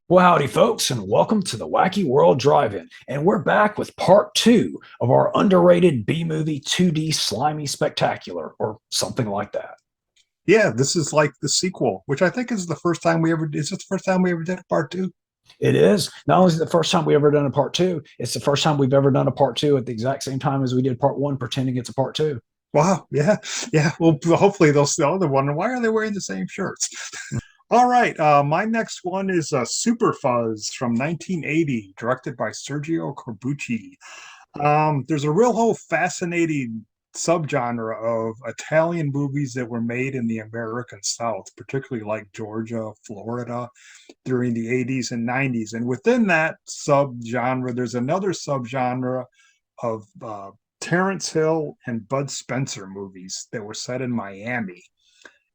Well, howdy, folks, and welcome to the Wacky World Drive-In. And we're back with part two of our underrated B-movie 2D Slimy Spectacular, or something like that. Yeah, this is like the sequel, which I think is the first time we ever did. Is it the first time we ever did a part two? It is not only is it the first time we ever done a part two, it's the first time we've ever done a part two at the exact same time as we did part one, pretending it's a part two. Wow, yeah, yeah. Well, hopefully they'll still they're wondering why are they wearing the same shirts. All right, my next one is Super Fuzz from 1980, directed by Sergio Corbucci. There's a real whole fascinating subgenre of Italian movies that were made in the American South, particularly like Georgia, Florida, during the 80s and 90s. And within that subgenre, there's another subgenre of Terrence Hill and Bud Spencer movies that were set in Miami.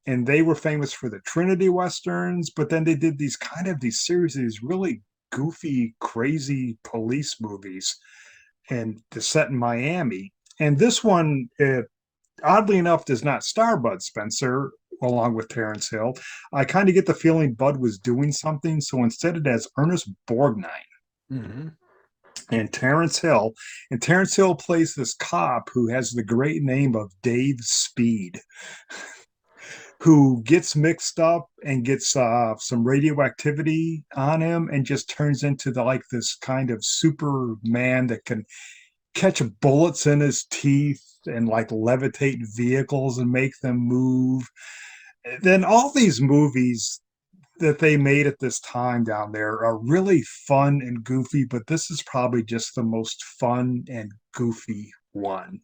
And they were famous for the Trinity Westerns, but then they did these series, these really goofy, crazy police movies and set in Miami. And this one, oddly enough, does not star Bud Spencer along with Terrence Hill. I kind of get the feeling Bud was doing something, so instead it has Ernest Borgnine Mm-hmm. and Terrence Hill. And Terrence Hill plays this cop who has the great name of Dave Speed, who gets mixed up and gets some radioactivity on him and just turns into this kind of Superman that can catch bullets in his teeth and like levitate vehicles and make them move. Then all these movies that they made at this time down there are really fun and goofy, but this is probably just the most fun and goofy one.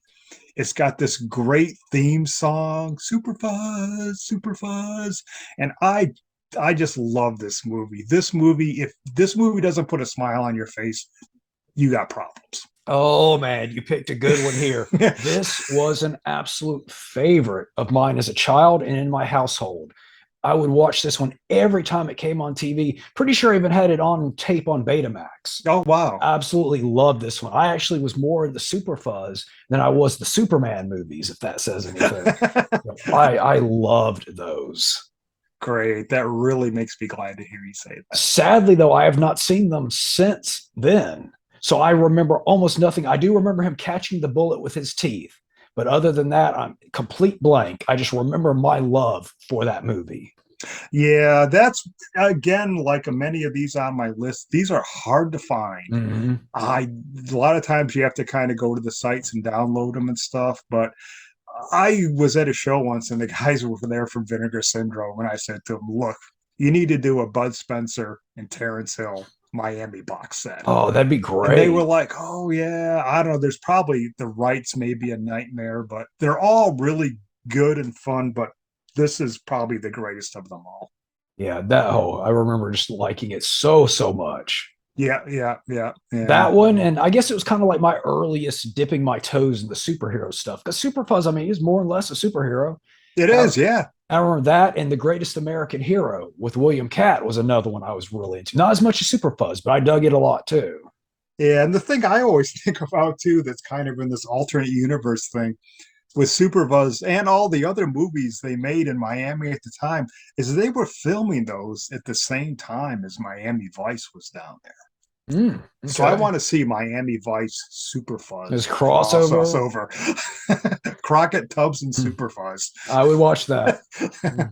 It's got this great theme song, Super Fuzz, Super Fuzz, and I just love this movie. This movie, if this movie doesn't put a smile on your face, you got problems. Oh man, you picked a good one here. This was an absolute favorite of mine as a child and in my household. I would watch this one every time it came on TV. Pretty sure I even had it on tape on Betamax. Oh wow. Absolutely loved this one. I actually was more into Super Fuzz than I was the Superman movies, if that says anything. I loved those. Great. That really makes me glad to hear you say that. Sadly, though, I have not seen them since then. So I remember almost nothing. I do remember him catching the bullet with his teeth. But other than that, I'm complete blank. I just remember my love for that movie. Yeah, that's again like many of these on my list. These are hard to find. Mm-hmm. I a lot of times you have to kind of go to the sites and download them and stuff. But I was at a show once and the guys were there from Vinegar Syndrome, and I said to them, "Look, you need to do a Bud Spencer and Terrence Hill Miami box set." Oh, that'd be And they were great. like, "Oh yeah, I don't know. There's probably the rights may be a nightmare, but they're all really good and fun. But this is probably the greatest of them all." Yeah, that I remember just liking it so much. Yeah, yeah, yeah, yeah. That one, and I guess it was kind of like my earliest dipping my toes in the superhero stuff. Because Super Fuzz, I mean, he's more or less a superhero. It I, is, yeah. I remember that, and The Greatest American Hero with William Catt was another one I was really into. Not as much as Super Fuzz, but I dug it a lot too. Yeah, and the thing I always think about too, that's kind of in this alternate universe thing with Superbuzz and all the other movies they made in Miami at the time, is they were filming those at the same time as Miami Vice was down there. So I Okay. want to see Miami Vice Super There's Fuzz crossover. crossover. Crockett Tubbs and Hmm. Super Fuzz. I would watch that. Hmm. And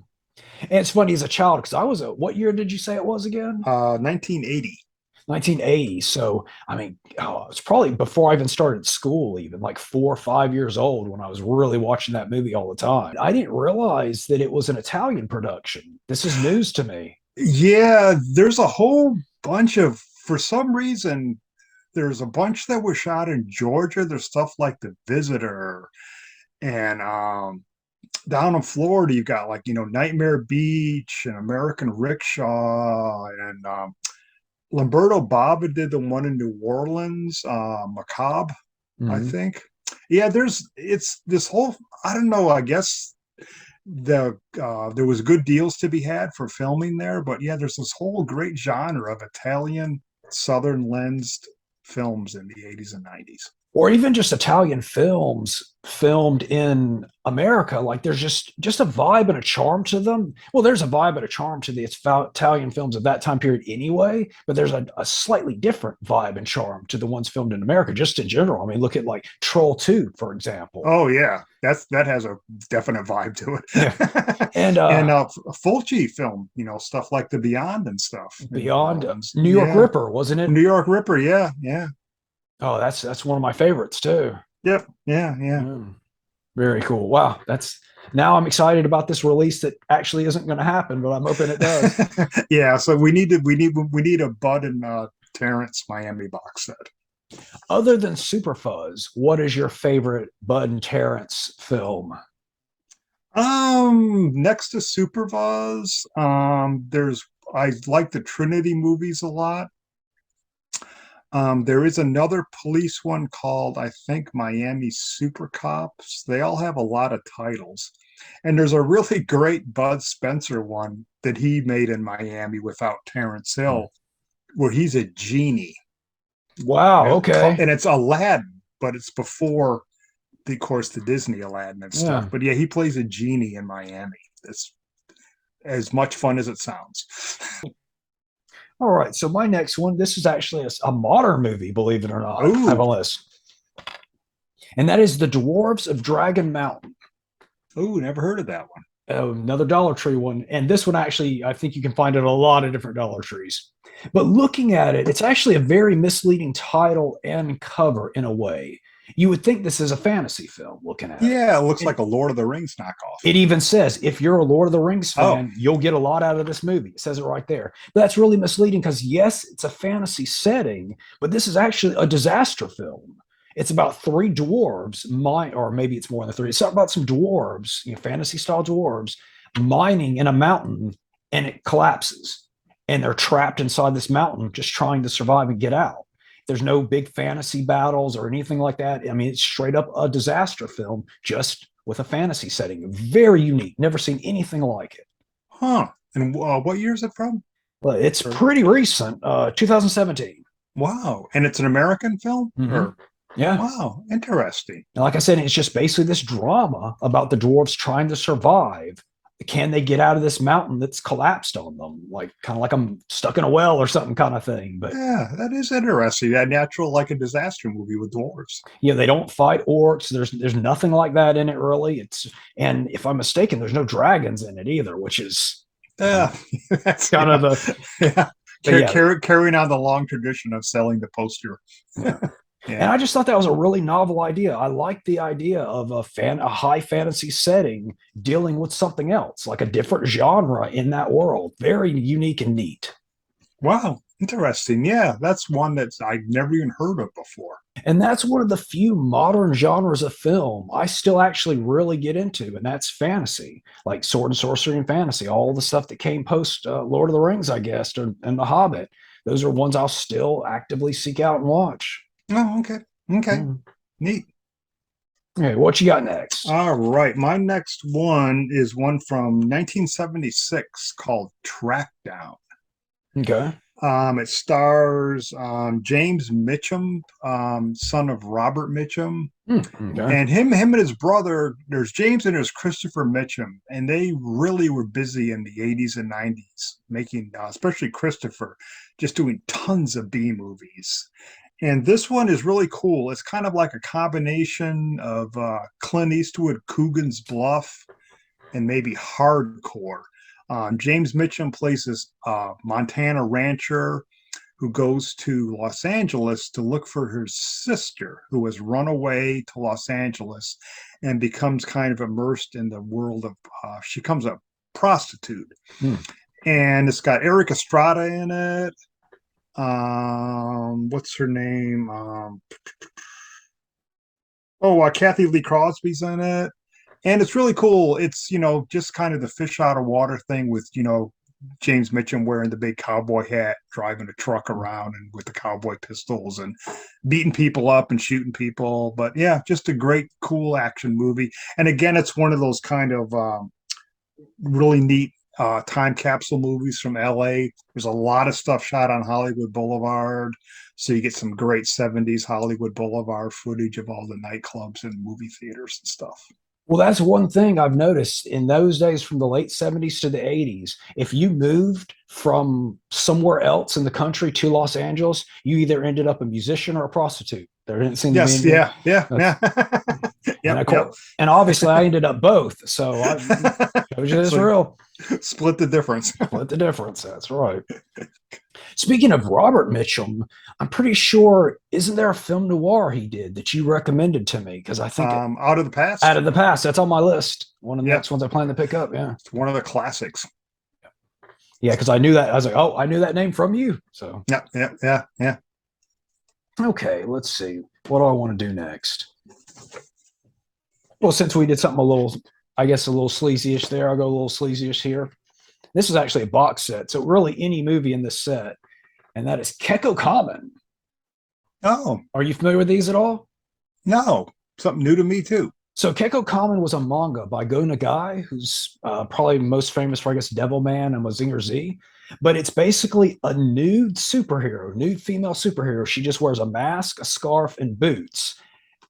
it's funny as a child because I was what year did you say it was again? 1980. 1980. So, I mean, it's probably before I even started school, even like 4 or 5 years old when I was really watching that movie all the time. I didn't realize that it was an Italian production. This is news to me. Yeah, there's a whole bunch of, for some reason, there's a bunch that were shot in Georgia. There's stuff like The Visitor and down in Florida, you've got Nightmare Beach and American Rickshaw and Lamberto Bava did the one in New Orleans, Macabre, I Mhm. think. Yeah, it's this whole, I don't know, I guess there was good deals to be had for filming there, but yeah, there's this whole great genre of Italian Southern lensed films in the 80s and 90s. or even just Italian films filmed in America. Like there's just a vibe and a charm to them. Well, there's a vibe and a charm to the Italian films of that time period anyway, but there's a slightly different vibe and charm to the ones filmed in America, just in general. I mean, look at like Troll 2, for example. Oh yeah, that has a definite vibe to Yeah. it. And And Fulci film, stuff like The Beyond and stuff. Beyond New York Yeah, Ripper, wasn't it? New York Ripper. Yeah, yeah, Oh, that's one of my favorites too. yep, yeah, yeah. Mm. Very cool. Wow, that's now I'm excited about this release that actually isn't going to happen, but I'm hoping it does. Yeah, so we need a Bud and Terrence Miami box set. Other than Super Fuzz, what is your favorite Bud and Terrence film? Next to Supervuz, there's I like the Trinity movies a lot. There is another police one called, I think, Miami Super Cops. They all have a lot of titles. And there's a really great Bud Spencer one that he made in Miami without Terrence Hill, where he's a genie. Wow. Okay. And it's Aladdin, but it's before, of course, the Disney Aladdin and stuff. Yeah. But yeah, he plays a genie in Miami. It's as much fun as it sounds. All right. So my next one, this is actually a modern movie, believe it or not. I have a Oh, list, and that is The Dwarves of Dragon Mountain. oh, never heard of that one. Another Dollar Tree one. And this one actually, I think you can find it at a lot of different Dollar Trees. But looking at it, it's actually a very misleading title and cover in a way. You would think this is a fantasy film looking at it. Yeah, it looks like a Lord of the Rings knockoff. It even says, if you're a Lord of the Rings fan, Oh, you'll get a lot out of this movie. It says it right there. But that's really misleading because, yes, it's a fantasy setting, but this is actually a disaster film. It's about three dwarves, or maybe it's more than three. It's about some dwarves, fantasy style dwarves, mining in a mountain, and it collapses. And they're trapped inside this mountain, just trying to survive and get out. There's no big fantasy battles or anything like that. I mean, it's straight up a disaster film, just with a fantasy setting. Very unique. Never seen anything like it. huh. And what year is it from? But it's Or- pretty recent, 2017. Wow. And it's an American film? Mhm. Or Yeah. wow, interesting. And like I said, it's just basically this drama about the dwarves trying to survive. Can they get out of this mountain that's collapsed on them? Like kind of like I'm stuck in a well or something kind of thing. But Yeah, that is interesting. That natural like a disaster movie with dwarves. they don't fight orcs. There's nothing like that in it really. And if I'm mistaken, there's no dragons in it either, which is Yeah, that's kind of the yeah. yeah. Carrying on the long tradition of selling the poster. Yeah. And Yeah. I just thought that was a really novel idea. I like the idea of a high fantasy setting dealing with something else, like a different genre in that world. Very unique and neat. Wow, interesting. Yeah, that's one that's I've never even heard of before. And that's one of the few modern genres of film I still actually really get into, and that's fantasy, like sword and sorcery and fantasy, all the stuff that came post Lord of the Rings, I guess, and The Hobbit. Those are ones I'll still actively seek out and watch. Oh, okay. Okay. Mm. Neat. Okay, what you got next? All right. My next one is one from 1976 called Track Down. Okay. It stars James Mitchum, son of Robert Mitchum, Okay. and him and his brother. There's James and there's Christopher Mitchum, and they really were busy in the 80s and 90s, making especially Christopher, just doing tons of B movies. And this one is really cool. It's kind of like a combination of Clint Eastwood, Coogan's Bluff, and maybe hardcore. James Mitchum plays this Montana rancher who goes to Los Angeles to look for her sister who has run away to Los Angeles and becomes kind of immersed in the world of, she becomes a prostitute. Hmm. And it's got Eric Estrada in it. What's her name? Kathy Lee Crosby's in it. And it's really cool. It's, just kind of the fish out of water thing with, James Mitchum wearing the big cowboy hat, driving a truck around and with the cowboy pistols and beating people up and shooting people. But yeah, just a great, cool action movie. And again, it's one of those kind of really neat time capsule movies from LA. There's a lot of stuff shot on Hollywood Boulevard. So you get some great 70s Hollywood Boulevard footage of all the nightclubs and movie theaters and stuff. Well, that's one thing I've noticed in those days from the late 70s to the 80s. If you moved from somewhere else in the country to Los Angeles, you either ended up a musician or a prostitute. There didn't seem to be Yes, any. yeah, yeah, yeah. And, Yep, of yep. course, and obviously, I ended up both. So I shows you this So real. split the difference. Split the difference. That's right. Speaking of Robert Mitchum, I'm pretty sure, isn't there a film noir he did that you recommended to me? Because I think Out of the Out Past. of the Past, that's on my list. One of the Yeah, next ones I plan to pick up. Yeah. it's one of the classics. Yeah. Because I knew that. I was like, oh, I knew that name from you. So, Yeah, yeah, yeah, yeah. okay, let's see. What do I want to do next? Well, since we did something a little, I guess, a little sleazy-ish there, I'll go a little sleazy-ish here. This is actually a box set. So, really, any movie in this set, and that is Kekko Common. Oh, Are you familiar with these at all? no. Something new to me too. So Kekko Common was a manga by Go Nagai, who's probably most famous for, I guess, Devilman and Mazinger Z. But it's basically a nude superhero, nude female superhero. She just wears a mask, a scarf, and boots.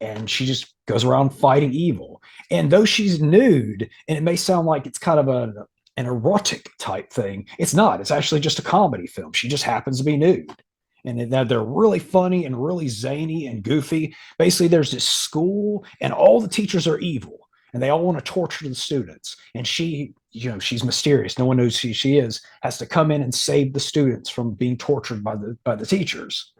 And she just goes around fighting evil. And though she's nude, and it may sound like it's kind of an erotic type thing, it's not. It's actually just a comedy film. She just happens to be nude. And they're really funny and really zany and goofy. Basically, there's this school, and all the teachers are evil, and they all want to torture the students. And she, she's mysterious. No one knows who she is. Has to come in and save the students from being tortured by the teachers.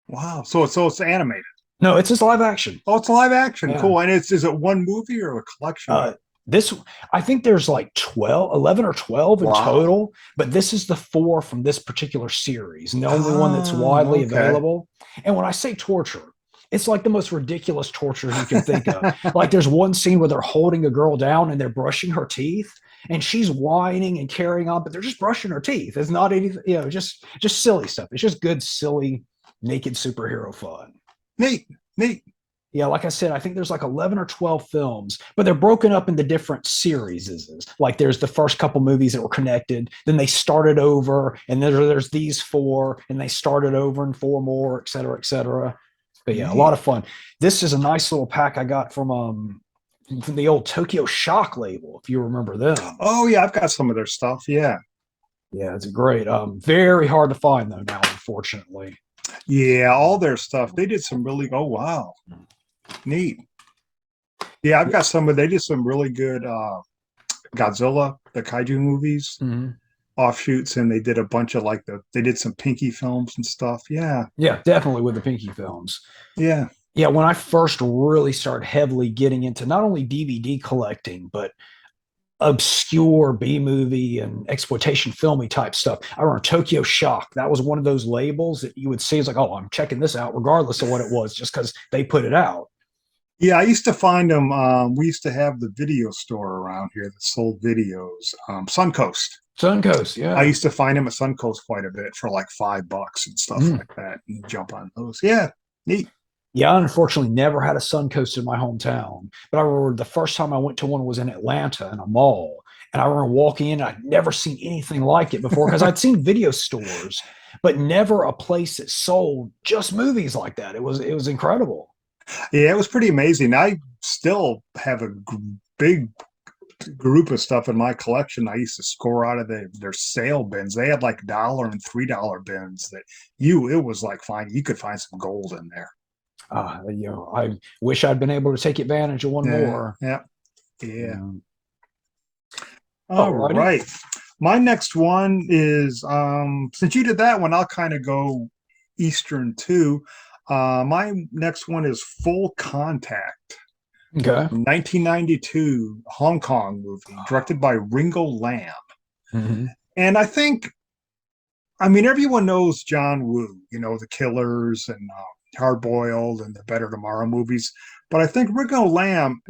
Wow. So it's animated. No, it's just live action. Oh, it's live action. Yeah. Cool. And is it one movie or a collection? This, I think there's like 11 or 12 in Wow. total, but this is the 4 from this particular series, and the only one that's widely available. And when I say torture, it's like the most ridiculous torture you can think of. Like there's one scene where they're holding a girl down and they're brushing her teeth, and she's whining and carrying on, but they're just brushing her teeth. It's not anything, just silly stuff. It's just good, silly, naked superhero fun. Neat. Yeah, like I said, I think there's like 11 or 12 films, but they're broken up into different series. Like there's the first couple movies that were connected, then they started over, and there's these 4, and they started over and 4 more, et cetera, et cetera. But yeah, a lot of fun. This is a nice little pack I got from the old Tokyo Shock label, if you remember them. Oh yeah, I've got some of their stuff. Yeah. Yeah, it's great. Very hard to find though now, unfortunately. Yeah, all their stuff. They did some really. Oh wow, neat. Yeah, I've got some. They did some really good Godzilla, the kaiju movies, offshoots, and they did a bunch of they did some Pinky films and stuff. Yeah, definitely with the Pinky films. Yeah. When I first really started heavily getting into not only DVD collecting, but obscure B-movie and exploitation filmy type stuff. I remember Tokyo Shock. That was one of those labels that you would see. It's like, oh, I'm checking this out regardless of what it was, just because they put it out. Yeah, I used to find them. We used to have the video store around here that sold videos. Suncoast. Suncoast, yeah. I used to find them at Suncoast quite a bit for like $5 and stuff like that, and jump on those. Yeah, neat. Yeah, I unfortunately never had a Suncoast in my hometown, but I remember the first time I went to one was in Atlanta in a mall, and I remember walking in. I'd never seen anything like it before because I'd seen video stores, but never a place that sold just movies like that. It was incredible. Yeah, it was pretty amazing. I still have a big group of stuff in my collection. I used to score out of their sale bins. They had like $1 and $3 bins that it was like you could find some gold in there. I wish I'd been able to take advantage of one more. Yeah. All right. My next one is since you did that one, I'll kind of go Eastern too. My next one is Full Contact. Okay. 1992 Hong Kong movie directed by Ringo Lam. And everyone knows John Woo, The Killers and Hard Boiled and the Better Tomorrow movies. But I think Ringo Lam,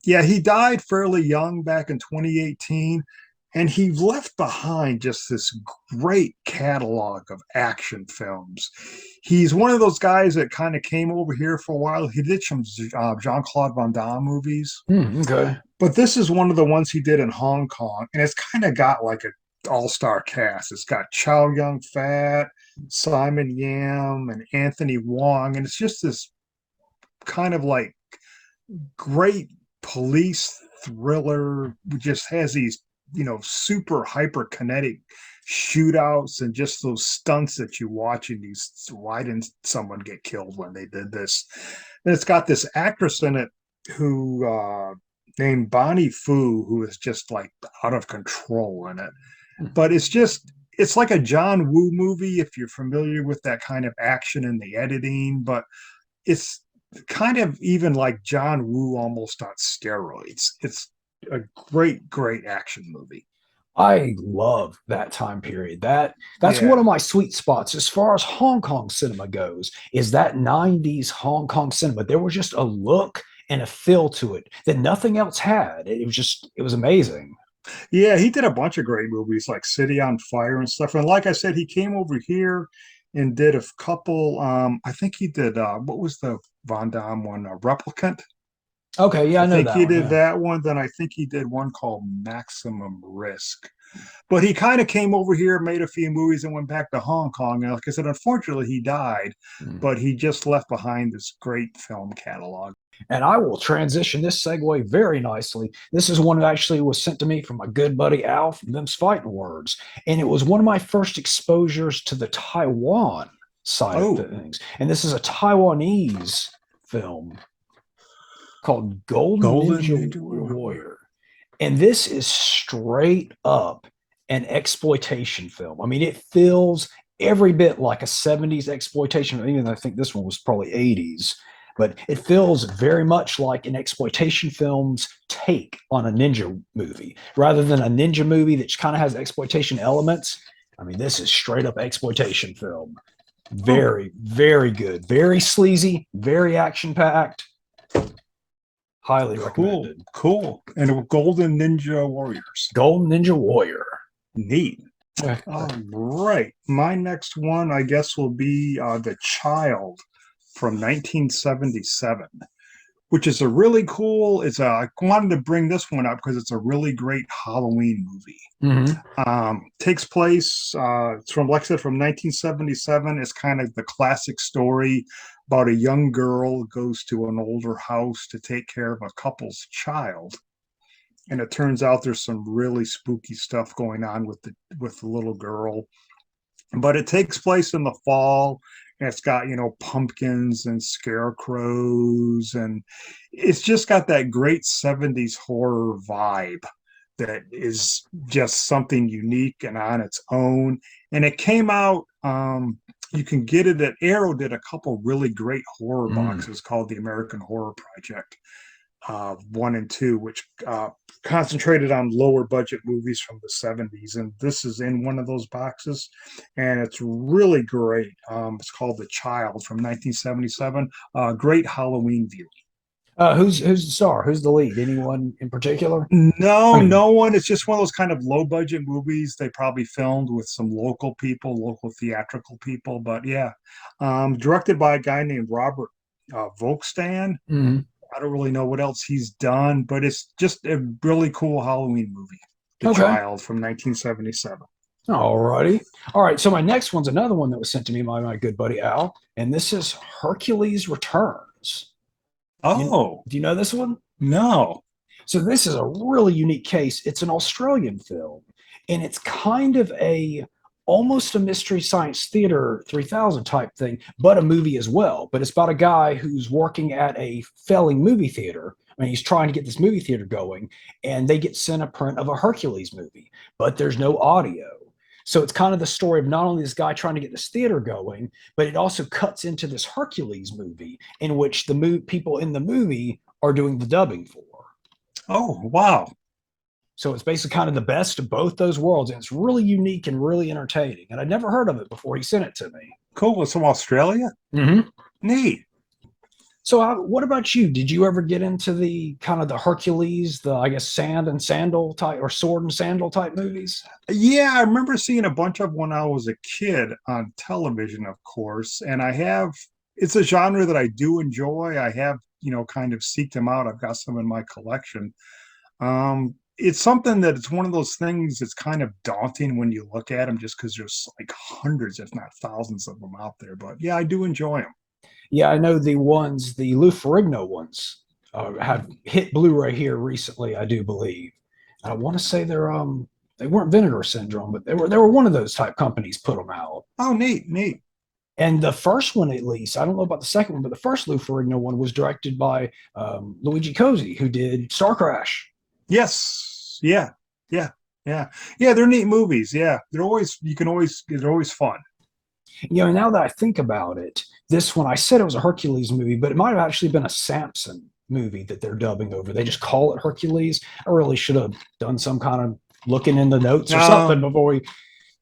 he died fairly young back in 2018. And he left behind just this great catalog of action films. He's one of those guys that kind of came over here for a while. He did some Jean-Claude Van Damme movies, Okay. but this is one of the ones he did in Hong Kong, and it's kind of got like an all-star cast. It's got Chow Yun-fat, Simon Yam, and Anthony Wong, and it's just this kind of like great police thriller. Just has these, super hyper kinetic shootouts and just those stunts that you watch in these. Why didn't someone get killed when they did this? And it's got this actress in it who named Bonnie Fu, who is just like out of control in it. But it's like a John Woo movie if you're familiar with that kind of action and the editing, but it's kind of even like John Woo almost on steroids. It's a great, great action movie. I love that time period. That's one Yeah. of my sweet spots as far as Hong Kong cinema goes, is that 90s Hong Kong cinema. There was just a look and a feel to it that nothing else had. It was amazing. Yeah, he did a bunch of great movies like City on Fire and stuff. And like I said, he came over here and did a couple. I think he did what was the Von Damme one? Replicant. Okay, yeah, I I know think that he one. did Yeah. that one. Then I think he did one called Maximum Risk. But he kind of came over here, made a few movies, and went back to Hong Kong. And like I said, unfortunately, he died, Mm. but he just left behind this great film catalog. And I will transition this segue very nicely. This is one that actually was sent to me from my good buddy Al from Them's Fighting Words. And it was one of my first exposures to the Taiwan side of Oh, things. And this is a Taiwanese film called Golden Golden Ninja Ninja Warrior. Warrior. And this is straight up an exploitation film. I mean, it feels every bit like a 70s exploitation, even though I think this one was probably 80s. But it feels very much like an exploitation film's take on a ninja movie, rather than a ninja movie that kind of has exploitation elements. I mean, this is straight up exploitation film. Oh, Very, very good. Very sleazy, very action packed. Highly cool, recommended. cool. And Golden Ninja Warriors. Golden Ninja Warrior. Neat. All right. My next one, I guess, will be The Child from 1977, which is a really cool. I wanted to bring this one up because it's a really great Halloween movie. Mm-hmm. Takes place, it's from, like I said, from 1977. It's kind of the classic story about a young girl who goes to an older house to take care of a couple's child. And it turns out there's some really spooky stuff going on with the little girl. But it takes place in the fall, and it's got, pumpkins and scarecrows, and it's just got that great 70s horror vibe that is just something unique and on its own. And it came out, you can get it at Arrow, did a couple really great horror Mm. boxes called the American Horror Project, 1 and 2, which concentrated on lower budget movies from the 70s. And this is in one of those boxes, and it's really great. It's called The Child from 1977. Great Halloween view. Who's the star? Who's the lead? Anyone in particular? I No, mean, no one. It's just one of those kind of low budget movies they probably filmed with some local people, local theatrical people. But yeah, directed by a guy named Robert Volkstan. mm, I don't really know what else he's done, but it's just a really cool Halloween movie, The okay. Child from 1977. All righty. All right. So my next one's another one that was sent to me by my good buddy Al, and this is Hercules Returns. Oh, Do you know this one? no. So this is a really unique case. It's an Australian film, and it's kind of a almost a mystery science theater 3000 type thing, but a movie as well. But it's about a guy who's working at a failing movie theater. I mean, he's trying to get this movie theater going, and they get sent a print of a Hercules movie, but there's no audio. So it's kind of the story of not only this guy trying to get this theater going, but it also cuts into this Hercules movie in which people in the movie are doing the dubbing for. Oh, wow. So it's basically kind of the best of both those worlds, and it's really unique and really entertaining. And I'd never heard of it before he sent it to me. Cool. It's from Australia. Mm-hmm. Neat. So, what about you? Did you ever get into the kind of the Hercules, the I guess sand and sandal type or sword and sandal type movies? Yeah, I remember seeing a bunch of when I was a kid on television, of course. And it's a genre that I do enjoy. I have, kind of seeked them out. I've got some in my collection. It's something that it's one of those things that's kind of daunting when you look at them just because there's like hundreds, if not thousands of them out there. But yeah, I do enjoy them. Yeah, I know the Lou Ferrigno ones have hit Blu-ray here recently, I do believe. I want to say they weren't Vinegar Syndrome, but they were one of those type companies put them out. Oh, neat, neat. And the first one, at least, I don't know about the second one, but the first Lou Ferrigno one was directed by Luigi Cosi, who did Star Crash. Yes. Yeah. Yeah. Yeah. Yeah. They're neat movies. Yeah. They're always fun. Now that I think about it, this one I said it was a Hercules movie, but it might have actually been a Samson movie that they're dubbing over. They just call it Hercules. I really should have done some kind of looking in the notes or something before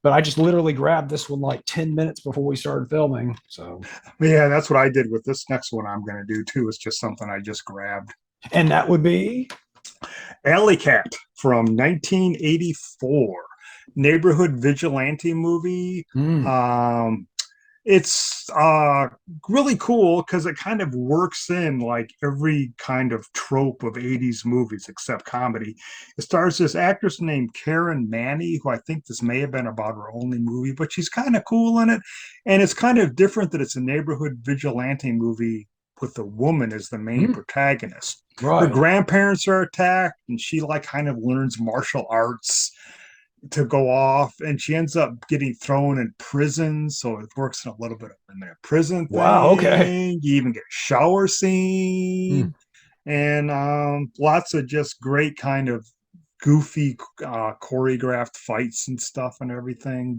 but I just literally grabbed this one like 10 minutes before we started filming. So, Yeah, that's what I did with this next one I'm going to do too. It's just something I just grabbed. and that would be, Alley Cat from 1984, neighborhood vigilante movie. hmm, Um, it's really cool because it kind of works in like every kind of trope of 80s movies except comedy. It stars this actress named Karen Manny, who I think this may have been about her only movie, but she's kind of cool in it. And it's kind of different that it's a neighborhood vigilante movie with the woman as the main hmm, protagonist. Her right. grandparents are attacked, and she like kind of learns martial arts to go off, and she ends up getting thrown in prison. So it works in a little bit in that prison Wow. Okay. thing. You even get a shower Hmm. scene, and lots of just great kind of goofy choreographed fights and stuff and everything.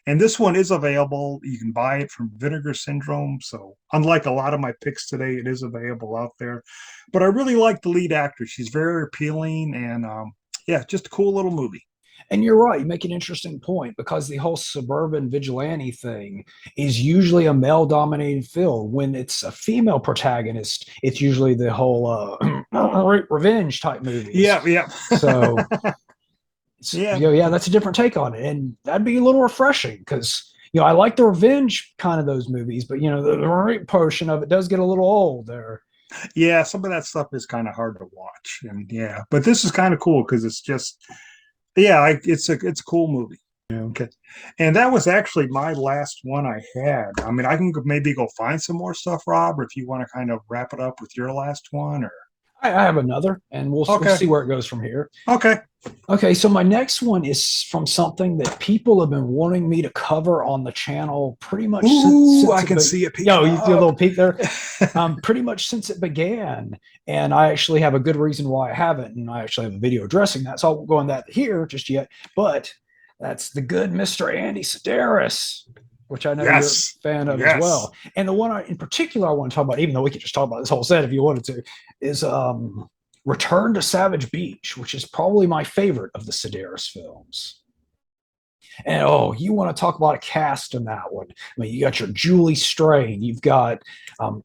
And this one is available. You can buy it from Vinegar Syndrome. So unlike a lot of my picks today, it is available out there. But I really like the lead actress. She's very appealing, and yeah, just a cool little movie. And you're right, you make an interesting point because the whole suburban vigilante thing is usually a male dominated field. When it's a female protagonist, it's usually the whole revenge type movies. Yeah, yeah. So, Yeah, yeah, that's a different take on it. And that'd be a little refreshing because, I like the revenge kind of those movies, but, the rape portion of it does get a little old there. yeah, some of that stuff is kind of hard to watch, and yeah, but this is kind of cool because it's just, yeah, it's a cool movie. Yeah, okay, and that was actually my last one I had. I mean, I can maybe go find some more stuff, Rob, or if you want to kind of wrap it up with your last one, or I have another, and we'll okay, see where it goes from here. okay, Okay, so my next one is from something that people have been wanting me to cover on the channel pretty much ooh, since I it can be- see it yo, peeking you see a up. little peek there. Pretty much since it began, and I actually have a good reason why I haven't, and I actually have a video addressing that, so I won't go on that here just yet. But that's the good Mr. Andy Sedaris, which I know you're a Yes, fan of as yes, well. And the one in particular I want to talk about, even though we could just talk about this whole set if you wanted to, is Return to Savage Beach, which is probably my favorite of the Sedaris films. And oh, you want to talk about a cast in that one? I mean, you got your Julie Strain, you've got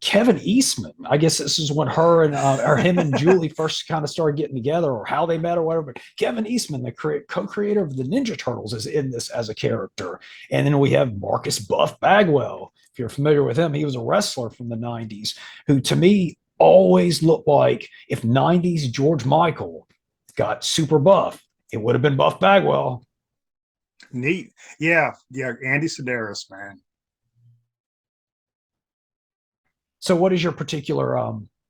Kevin Eastman. I guess this is when her and or him and Julie first kind of started getting together, or how they met, or whatever. But Kevin Eastman, the co-creator of the Ninja Turtles, is in this as a character. And then we have Marcus Buff Bagwell. If you're familiar with him, he was a wrestler from the '90s who, to me, always looked like if '90s George Michael got super buff, it would have been Buff Bagwell. neat. Yeah, yeah, Andy Sedaris, man. So, what is your particular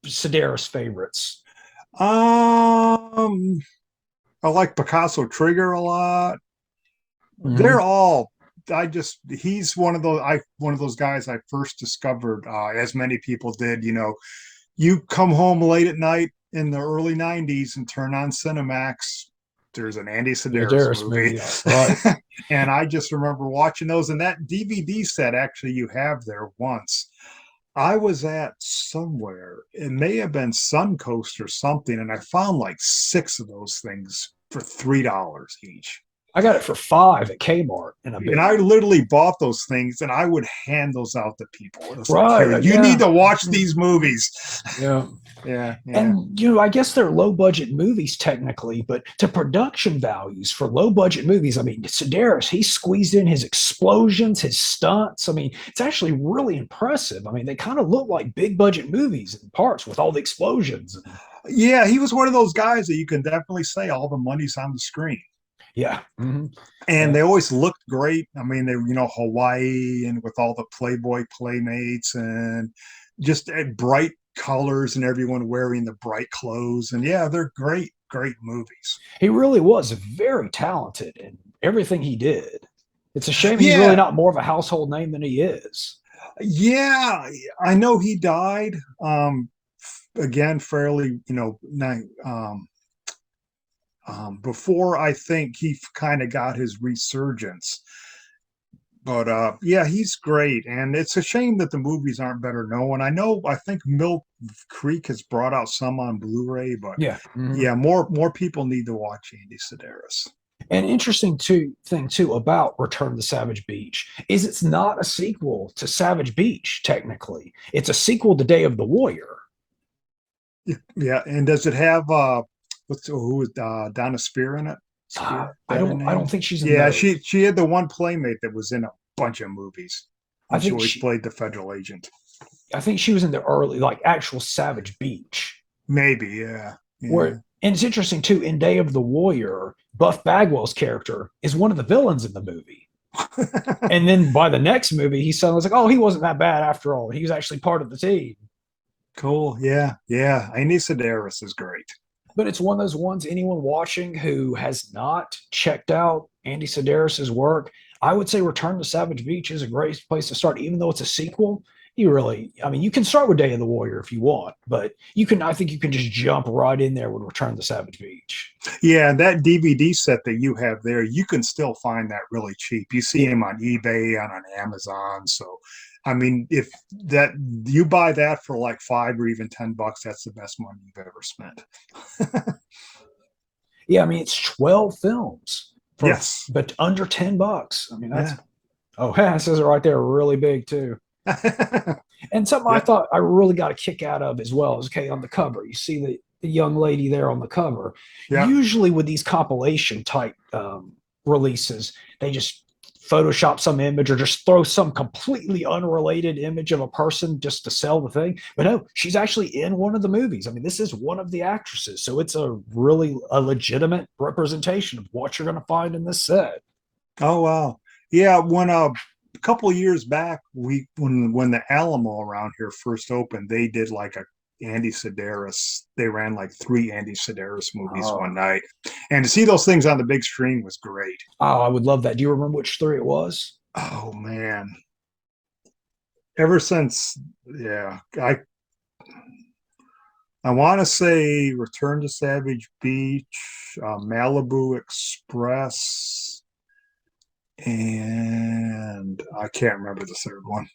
Sedaris favorites? Um, I like Picasso Trigger a lot. Mm-hmm. They're all. He's one of those guys I first discovered, as many people did. You come home late at night in the early '90s and turn on Cinemax. There's an Andy Sedaris Sedaris movie, movie, right? and I just remember watching those. And that DVD set actually you have there once. I was at somewhere. It may have been Suncoast or something, and I found like six of those things for $3 each. I got it for 5 at Kmart in a And big. I literally bought those things and I would hand those out to people. It was like, Right. here, you need Yeah. to watch these movies. Yeah. Yeah, yeah. And I guess they're low budget movies technically, but to production values for low budget movies, I mean, Sedaris, he squeezed in his explosions, his stunts. I mean, it's actually really impressive. I mean, they kind of look like big budget movies in parts with all the explosions. Yeah, he was one of those guys that you can definitely say all the money's on the screen. Yeah. And Yeah. they always looked great. I mean, they, Hawaii and with all the Playboy playmates and just bright colors and everyone wearing the bright clothes. And yeah, they're great, great movies. He really was very talented in everything he did. It's a shame he's really Yeah, not more of a household name than he is. yeah. I know he died. Again, fairly, before I think he kind of got his resurgence. But yeah, he's great, and it's a shame that the movies aren't better known. I think Mill Creek has brought out some on Blu-ray, but Yeah. yeah, more people need to watch Andy Sedaris. An interesting thing too about Return to Savage Beach is it's not a sequel to Savage Beach technically. It's a sequel to Day of the Warrior. Yeah, and does it have who is Donna Spear in it? I don't think she's in Yeah, those. she had the one playmate that was in a bunch of movies, I and she think always she played the federal agent. I think she was in the early like actual Savage Beach. Maybe, yeah, yeah. Where and it's interesting too, in Day of the Warrior, Buff Bagwell's character is one of the villains in the movie. And then by the next movie, he suddenly was like, oh, he wasn't that bad after all. He was actually part of the team. Cool. Yeah, yeah. Andy Sedaris is great. But it's one of those ones, anyone watching who has not checked out Andy Sedaris's work, I would say Return to Savage Beach is a great place to start, even though it's a sequel. I mean, you can start with Day of the Warrior if you want, but I think you can just jump right in there with Return to Savage Beach. Yeah, that DVD set that you have there, you can still find that really cheap. You see Yeah. him on eBay and on Amazon. So, I mean, if that you buy that for like $5 or even $10, that's the best money you've ever spent. Yeah, I mean, it's 12 films Yes. but under $10. I mean, that's, Yeah. oh, it says it right there, really big too. And something I Yeah. thought I really got a kick out of as well is okay, on the cover, you see the young lady there on the cover. Yeah. Usually with these compilation type releases, they just Photoshop some image or just throw some completely unrelated image of a person just to sell the thing. But no, she's actually in one of the movies. I mean, this is one of the actresses. So it's a legitimate representation of what you're going to find in this set. Oh wow. Yeah, when a couple of years back, when the Alamo around here first opened, they did like a Andy Sedaris. They ran like 3 Andy Sedaris movies Oh, one night, and to see those things on the big screen was great. oh, I would love that. Do you remember which 3 it was? Oh man, ever since, yeah, I want to say Return to Savage Beach, Malibu Express, and I can't remember the third one.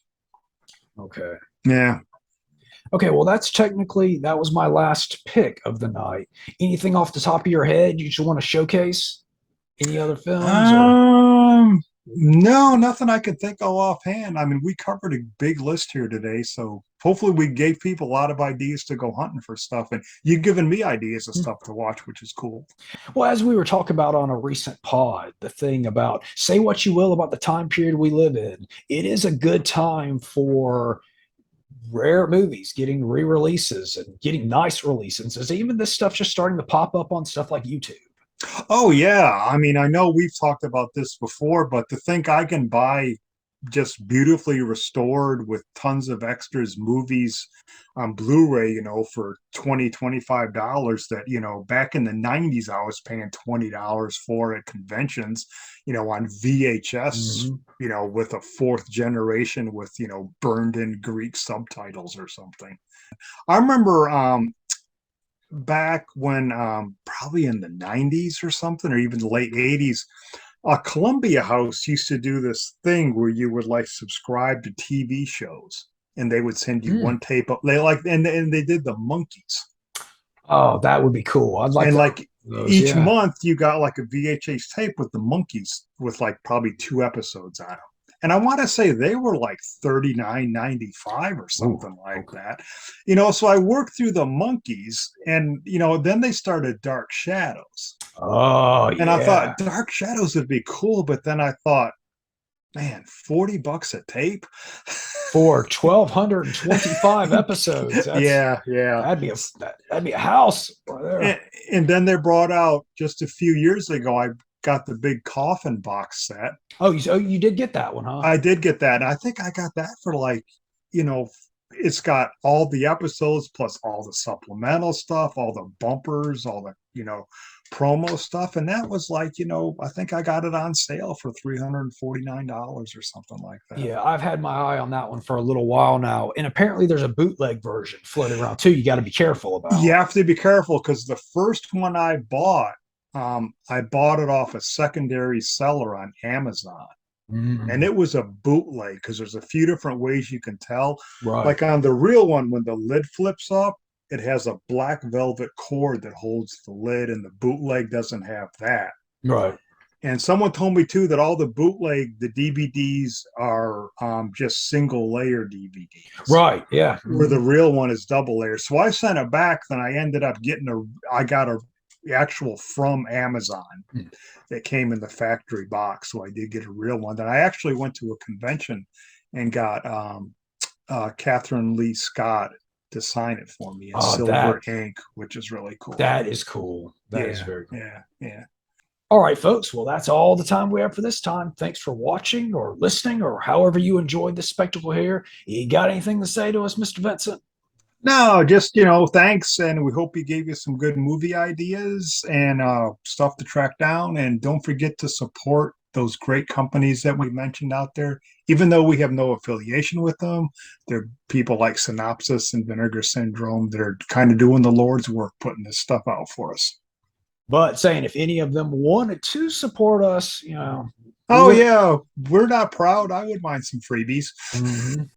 Okay. Yeah. Okay, well, that was my last pick of the night. Anything off the top of your head you just want to showcase? Any other films or? No, nothing I could think of offhand. I mean, we covered a big list here today, so hopefully we gave people a lot of ideas to go hunting for stuff, and you've given me ideas of stuff to watch, which is cool. Well, as we were talking about on a recent pod, the thing about say what you will about the time period we live in, it is a good time for rare movies getting re-releases and getting nice releases. As even this stuff just starting to pop up on stuff like YouTube. Oh yeah, I mean, I know we've talked about this before, but to think I can buy just beautifully restored with tons of extras movies on Blu-ray, for $25 that, back in the 90s I was paying $20 for at conventions, on VHS, Mm-hmm. with a fourth generation with, burned in Greek subtitles or something. I remember back when probably in the 90s or something, or even the late 80s, Columbia House used to do this thing where you would like subscribe to TV shows and they would send you one tape up. They like, and they did the Monkeys. Oh, that would be cool. I'd like And to. like Those, each yeah. month you got like a VHS tape with the monkeys with like probably 2 episodes on them. And I want to say they were like 39.95 or Ooh, something like okay. that. So I worked through the monkeys and then they started Dark Shadows. Oh, And I yeah. thought Dark Shadows would be cool, but then I thought, man, $40 a tape? For 1,225 episodes, Yeah, yeah. that'd be a house right there. And, and then they brought out just a few years ago, I got the big coffin box set. Oh, you did get that one, huh? I did get that. And I think I got that for like, you know, it's got all the episodes plus all the supplemental stuff, all the bumpers, all the, promo stuff. And that was like, I think I got it on sale for $349 or something like that. Yeah, I've had my eye on that one for a little while now, and apparently there's a bootleg version floating around too. You got to be careful You about. have to be careful because the first one I bought it off a secondary seller on Amazon. And Mm, it was a bootleg because there's a few different ways you can tell. right, Like on the real one, when the lid flips up, it has a black velvet cord that holds the lid, and the bootleg doesn't have that. right, And someone told me too that all the bootleg, the DVDs are just single layer DVDs, right. Yeah. where the Mhm. real one is double layer. So I sent it back. Then I ended up I got a actual from Amazon Mm. that came in the factory box. So I did get a real one. Then I actually went to a convention and got Catherine Lee Scott to sign it for me in Oh, silver ink, which is really cool. that is cool. That is Yeah, very cool. yeah, yeah. All right, folks. Well, that's all the time we have for this time. Thanks for watching or listening or however you enjoyed this spectacle here. You got anything to say to us, Mr. Vincent? No, just thanks, and we hope we gave you some good movie ideas and stuff to track down. And don't forget to support those great companies that we mentioned out there. Even though we have no affiliation with them, they're people like Synopsis and Vinegar Syndrome that are kind of doing the Lord's work, putting this stuff out for us. But saying if any of them wanted to support us, we Oh wouldn't. yeah, we're not proud. I would mind some freebies. Mhm.